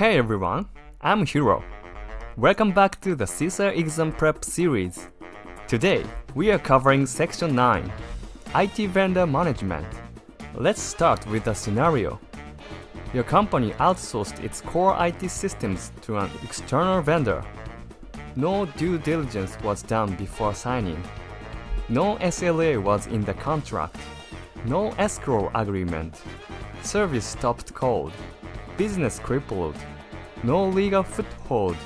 Hey everyone, I'm Hiro. Welcome back to the CISA exam prep series. Today, we are covering Section 9, IT Vendor Management. Let's start with a scenario. Your company outsourced its core IT systems to an external vendor. No due diligence was done before signing. No SLA was in the contract. No escrow agreement. Service stopped cold. Business crippled. No legal foothold.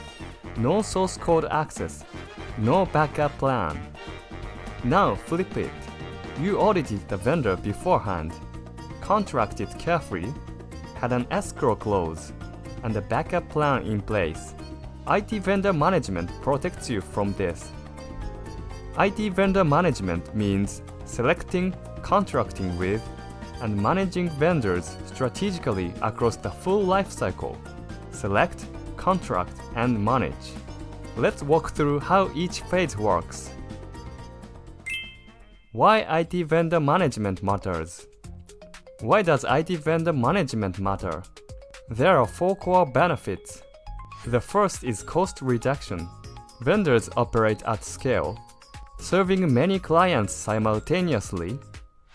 No source code access. No backup plan. Now flip it. You audited the vendor beforehand, contracted carefully, had an escrow clause, and a backup plan in place. IT vendor management protects you from this. IT vendor management means selecting, contracting with, and managing vendors strategically across the full life cycle. Select, contract, and manage. Let's walk through how each phase works. Why IT vendor management matters? Why does IT vendor management matter? There are 4 core benefits. The first is cost reduction. Vendors operate at scale, serving many clients simultaneously.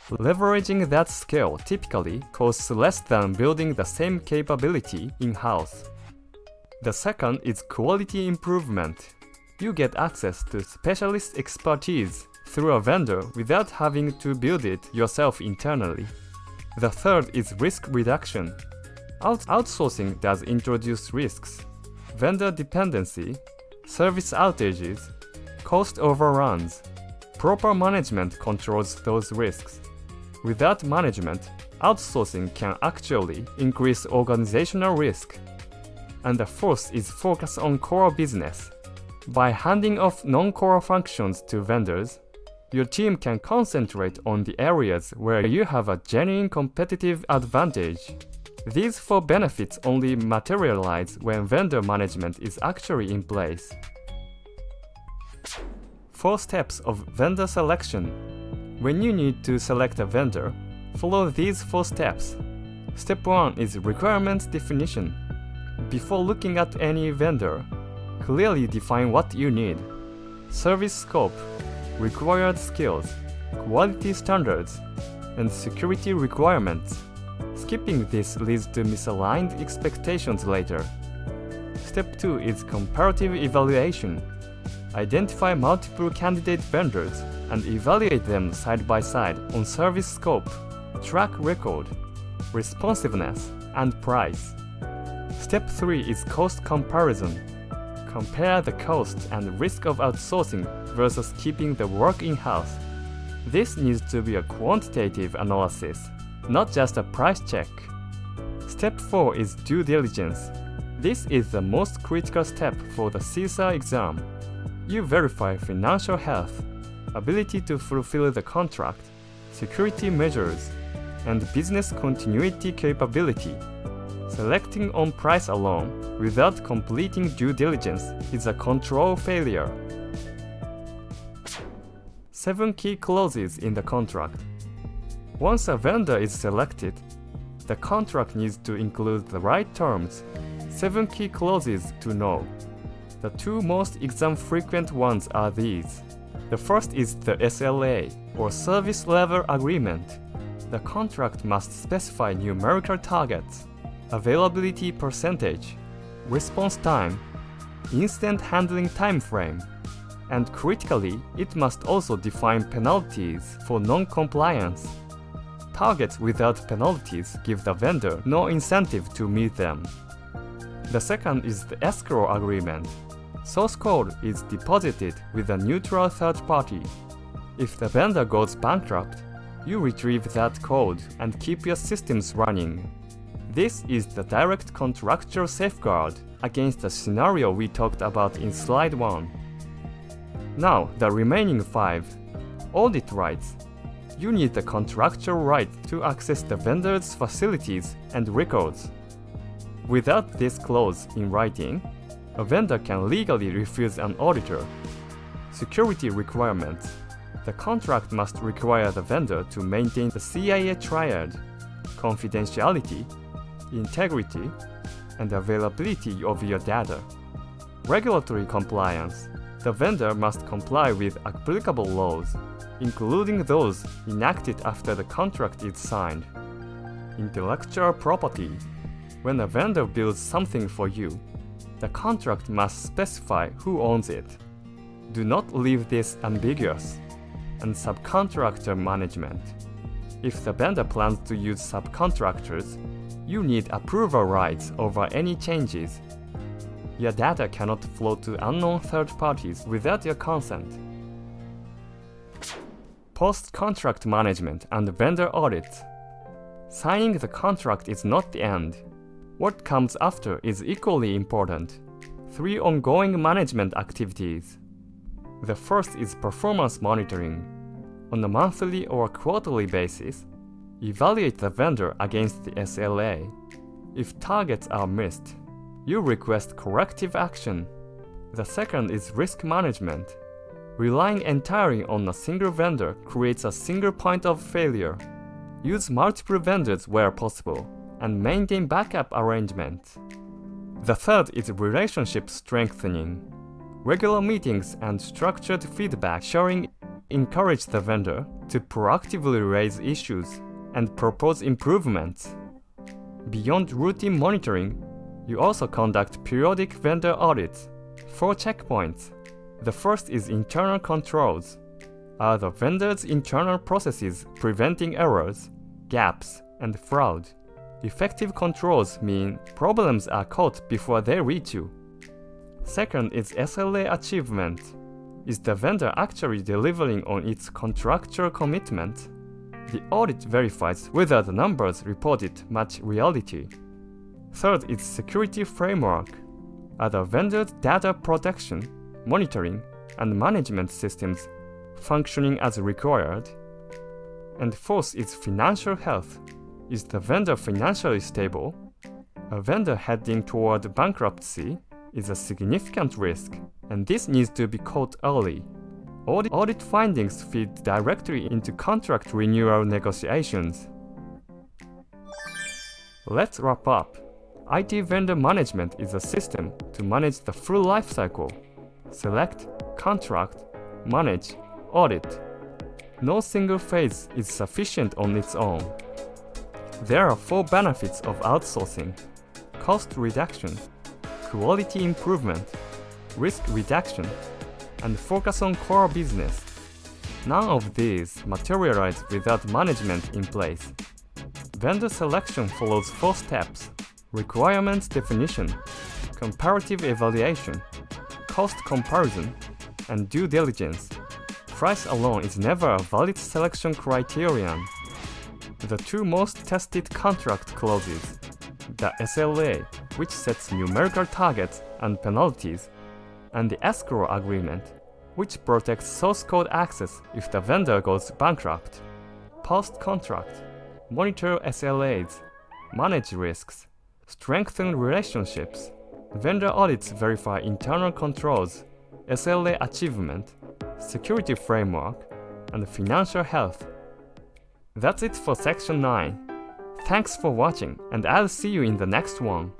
Leveraging that scale typically costs less than building the same capability in-house. The second is quality improvement. You get access to specialist expertise through a vendor without having to build it yourself internally. The third is risk reduction. Outsourcing does introduce risks. Vendor dependency, service outages, cost overruns. Proper management controls those risks. Without management, outsourcing can actually increase organizational risk. And the fourth is focus on core business. By handing off non-core functions to vendors, your team can concentrate on the areas where you have a genuine competitive advantage. These 4 benefits only materialize when vendor management is actually in place. 4 steps of vendor selection. When you need to select a vendor, follow these 4 steps. Step 1 is requirements definition. Before looking at any vendor, clearly define what you need. Service scope, required skills, quality standards, and security requirements. Skipping this leads to misaligned expectations later. Step 2 is comparative evaluation. Identify multiple candidate vendors and evaluate them side by side on service scope, track record, responsiveness, and price. Step 3 is cost comparison. Compare the cost and risk of outsourcing versus keeping the work in-house. This needs to be a quantitative analysis, not just a price check. Step 4 is due diligence. This is the most critical step for the CISA exam. You verify financial health, ability to fulfill the contract, security measures, and business continuity capability. Selecting on price alone without completing due diligence is a control failure. 7 key clauses in the contract. Once a vendor is selected, the contract needs to include the right terms. 7 key clauses to know. The 2 most exam frequent ones are these. The first is the SLA, or Service Level Agreement. The contract must specify numerical targets, availability percentage, response time, incident handling time frame, and critically, it must also define penalties for non-compliance. Targets without penalties give the vendor no incentive to meet them. The second is the escrow agreement. Source code is deposited with a neutral third party. If the vendor goes bankrupt, you retrieve that code and keep your systems running. This is the direct contractual safeguard against the scenario we talked about in slide 1. Now, the remaining 5. Audit rights. You need the contractual right to access the vendor's facilities and records. Without this clause in writing, a vendor can legally refuse an auditor. Security requirements. The contract must require the vendor to maintain the CIA triad: confidentiality, integrity, and availability of your data. Regulatory compliance. The vendor must comply with applicable laws, including those enacted after the contract is signed. Intellectual property. When a vendor builds something for you, the contract must specify who owns it. Do not leave this ambiguous. And subcontractor management. If the vendor plans to use subcontractors, you need approval rights over any changes. Your data cannot flow to unknown third parties without your consent. Post-contract management and vendor audit. Signing the contract is not the end. What comes after is equally important. 3 ongoing management activities. The first is performance monitoring. On a monthly or quarterly basis, evaluate the vendor against the SLA. If targets are missed, you request corrective action. The second is risk management. Relying entirely on a single vendor creates a single point of failure. Use multiple vendors where possible and maintain backup arrangements. The third is relationship strengthening. Regular meetings and structured feedback sharing encourage the vendor to proactively raise issues and propose improvements. Beyond routine monitoring, you also conduct periodic vendor audits. 4 checkpoints. The first is internal controls. Are the vendor's internal processes preventing errors, gaps, and fraud? Effective controls mean problems are caught before they reach you. Second is SLA achievement. Is the vendor actually delivering on its contractual commitment? The audit verifies whether the numbers reported match reality. Third is security framework. Are the vendor's data protection, monitoring, and management systems functioning as required? And fourth is financial health. Is the vendor financially stable? A vendor heading toward bankruptcy is a significant risk, and this needs to be caught early. Audit findings feed directly into contract renewal negotiations. Let's wrap up. IT vendor management is a system to manage the full life cycle. Select, contract, manage, audit. No single phase is sufficient on its own. There are 4 benefits of outsourcing: cost reduction, quality improvement, risk reduction, and focus on core business. None of these materialize without management in place. Vendor selection follows 4 steps: requirements definition, comparative evaluation, cost comparison, and due diligence. Price alone is never a valid selection criterion. The 2 most tested contract clauses, the SLA, which sets numerical targets and penalties, and the Escrow Agreement, which protects source code access if the vendor goes bankrupt. Post-contract, monitor SLAs, manage risks, strengthen relationships. Vendor audits verify internal controls, SLA achievement, security framework, and financial health. That's it for section 9. Thanks for watching, and I'll see you in the next one.